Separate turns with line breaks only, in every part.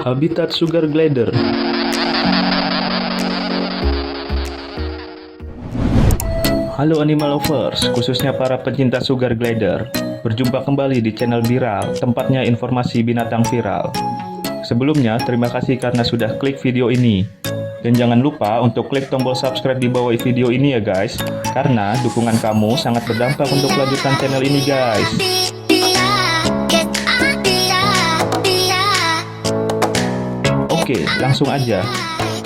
Habitat sugar glider. Halo animal lovers, khususnya para pencinta sugar glider. Berjumpa kembali di channel Viral, tempatnya informasi binatang viral. Sebelumnya, terima kasih karena sudah klik video ini. Dan jangan lupa untuk klik tombol subscribe di bawah video ini ya guys, karena dukungan kamu sangat berdampak untuk kelanjutan channel ini guys. Oke, langsung aja.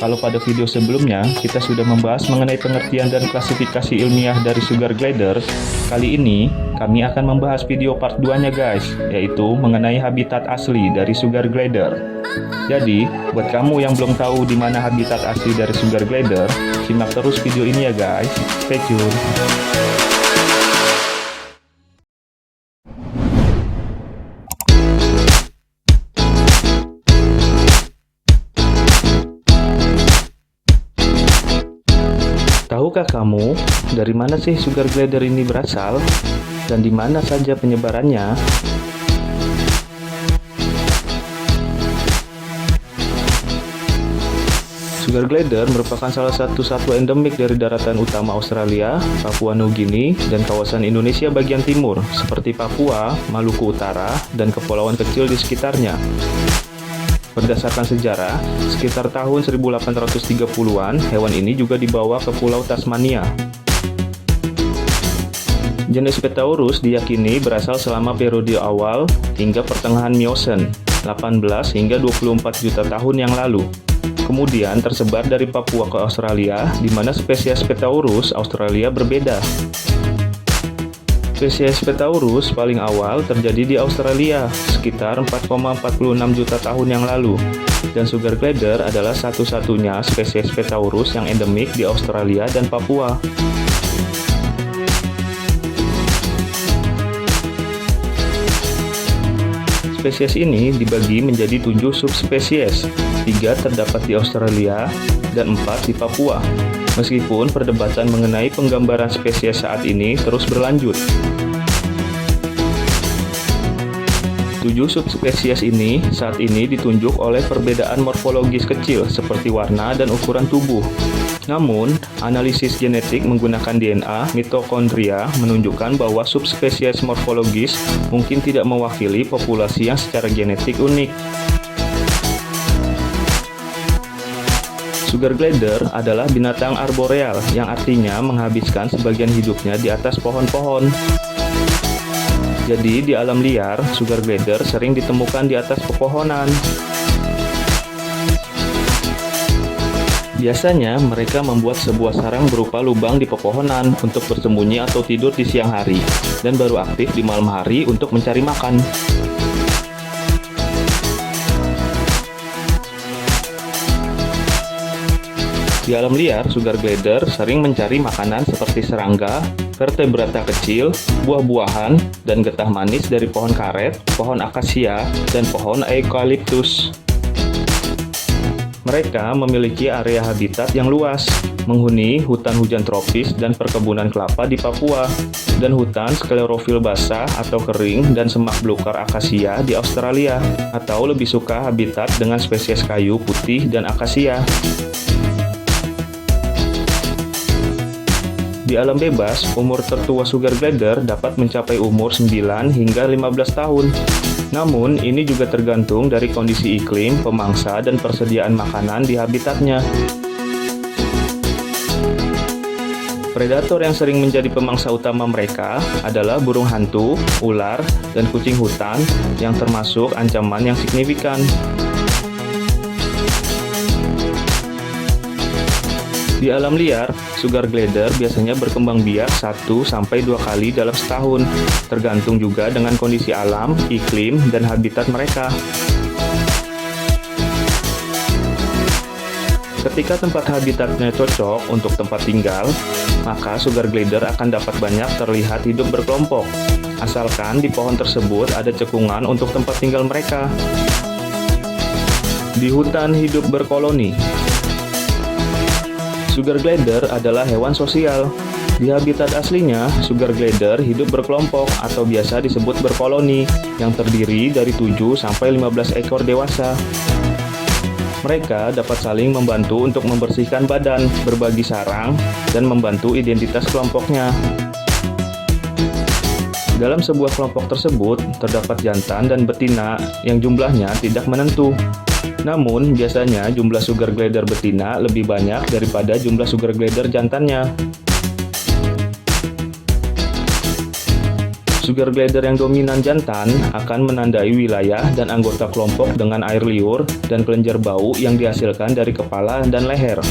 Kalau pada video sebelumnya, kita sudah membahas mengenai pengertian dan klasifikasi ilmiah dari sugar glider. Kali ini, kami akan membahas video part 2-nya guys, yaitu mengenai habitat asli dari sugar glider. Jadi, buat kamu yang belum tahu di mana habitat asli dari sugar glider, simak terus video ini ya guys. Stay tune. Tahukah kamu dari mana sih sugar glider ini berasal dan di mana saja penyebarannya? Sugar glider merupakan salah satu satwa endemik dari daratan utama Australia, Papua Nugini, dan kawasan Indonesia bagian timur seperti Papua, Maluku Utara, dan kepulauan kecil di sekitarnya. Berdasarkan sejarah, sekitar tahun 1830-an, hewan ini juga dibawa ke Pulau Tasmania. Jenis Petaurus diyakini berasal selama periode awal hingga pertengahan Miocene, 18 hingga 24 juta tahun yang lalu. Kemudian tersebar dari Papua ke Australia, di mana spesies Petaurus Australia berbeda. Spesies Petaurus paling awal terjadi di Australia sekitar 4,46 juta tahun yang lalu, dan sugar glider adalah satu-satunya spesies Petaurus yang endemik di Australia dan Papua. Spesies ini dibagi menjadi 7 subspesies, 3 terdapat di Australia dan 4 di Papua. Meskipun perdebatan mengenai penggambaran spesies saat ini terus berlanjut. 7 subspesies ini saat ini ditunjuk oleh perbedaan morfologis kecil seperti warna dan ukuran tubuh. Namun, analisis genetik menggunakan DNA mitokondria menunjukkan bahwa subspesies morfologis mungkin tidak mewakili populasi yang secara genetik unik. Sugar glider adalah binatang arboreal yang artinya menghabiskan sebagian hidupnya di atas pohon-pohon. Jadi di alam liar, sugar glider sering ditemukan di atas pepohonan. Biasanya mereka membuat sebuah sarang berupa lubang di pepohonan untuk bersembunyi atau tidur di siang hari, dan baru aktif di malam hari untuk mencari makan. Di alam liar, sugar glider sering mencari makanan seperti serangga, vertebrata kecil, buah-buahan, dan getah manis dari pohon karet, pohon akasia, dan pohon eukaliptus. Mereka memiliki area habitat yang luas, menghuni hutan hujan tropis dan perkebunan kelapa di Papua, dan hutan sklerofil basah atau kering dan semak belukar akasia di Australia, atau lebih suka habitat dengan spesies kayu putih dan akasia. Di alam bebas, umur tertua sugar glider dapat mencapai umur 9 hingga 15 tahun. Namun, ini juga tergantung dari kondisi iklim, pemangsa, dan persediaan makanan di habitatnya. Predator yang sering menjadi pemangsa utama mereka adalah burung hantu, ular, dan kucing hutan yang termasuk ancaman yang signifikan. Di alam liar, sugar glider biasanya berkembang biak 1-2 kali dalam setahun, tergantung juga dengan kondisi alam, iklim, dan habitat mereka. Ketika tempat habitatnya cocok untuk tempat tinggal, maka sugar glider akan dapat banyak terlihat hidup berkelompok, asalkan di pohon tersebut ada cekungan untuk tempat tinggal mereka. Di hutan hidup berkoloni, sugar glider adalah hewan sosial. Di habitat aslinya, sugar glider hidup berkelompok atau biasa disebut berkoloni yang terdiri dari 7-15 ekor dewasa. Mereka dapat saling membantu untuk membersihkan badan, berbagi sarang, dan membantu identitas kelompoknya. Dalam sebuah kelompok tersebut, terdapat jantan dan betina yang jumlahnya tidak menentu. Namun, biasanya jumlah sugar glider betina lebih banyak daripada jumlah sugar glider jantannya. Sugar glider yang dominan jantan akan menandai wilayah dan anggota kelompok dengan air liur dan kelenjar bau yang dihasilkan dari kepala dan leher.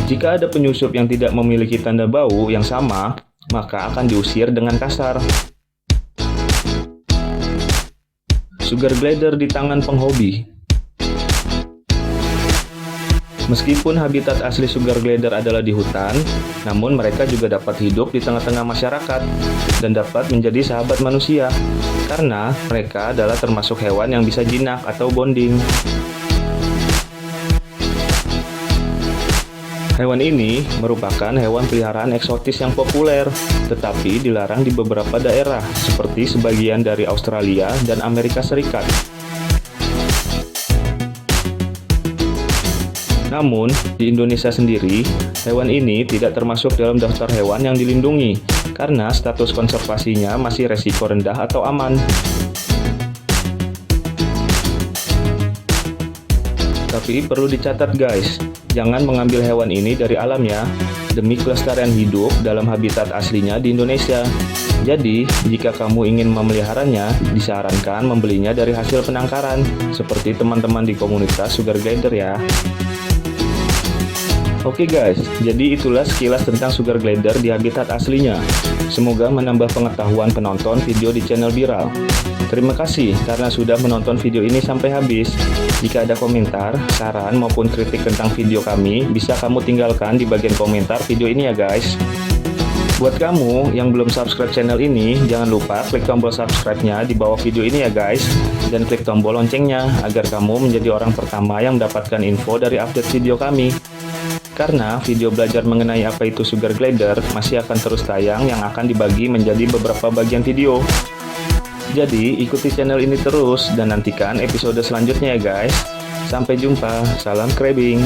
Jika ada penyusup yang tidak memiliki tanda bau yang sama, maka akan diusir dengan kasar. Sugar glider di tangan penghobi. Meskipun habitat asli sugar glider adalah di hutan, namun mereka juga dapat hidup di tengah-tengah masyarakat dan dapat menjadi sahabat manusia karena mereka adalah termasuk hewan yang bisa jinak atau bonding. Hewan ini merupakan hewan peliharaan eksotis yang populer, tetapi dilarang di beberapa daerah seperti sebagian dari Australia dan Amerika Serikat. Namun, di Indonesia sendiri, hewan ini tidak termasuk dalam daftar hewan yang dilindungi karena status konservasinya masih resiko rendah atau aman. Tapi perlu dicatat guys, jangan mengambil hewan ini dari alam ya, demi kelestarian hidup dalam habitat aslinya di Indonesia. Jadi, jika kamu ingin memeliharanya, disarankan membelinya dari hasil penangkaran, seperti teman-teman di komunitas sugar glider ya. Oke guys, jadi itulah sekilas tentang sugar glider di habitat aslinya. Semoga menambah pengetahuan penonton video di channel Biral. Terima kasih karena sudah menonton video ini sampai habis. Jika ada komentar, saran maupun kritik tentang video kami, bisa kamu tinggalkan di bagian komentar video ini ya guys. Buat kamu yang belum subscribe channel ini, jangan lupa klik tombol subscribe-nya di bawah video ini ya guys. Dan klik tombol loncengnya agar kamu menjadi orang pertama yang mendapatkan info dari update video kami. Karena video belajar mengenai apa itu sugar glider masih akan terus tayang yang akan dibagi menjadi beberapa bagian video. Jadi ikuti channel ini terus dan nantikan episode selanjutnya ya guys. Sampai jumpa, salam crabbing.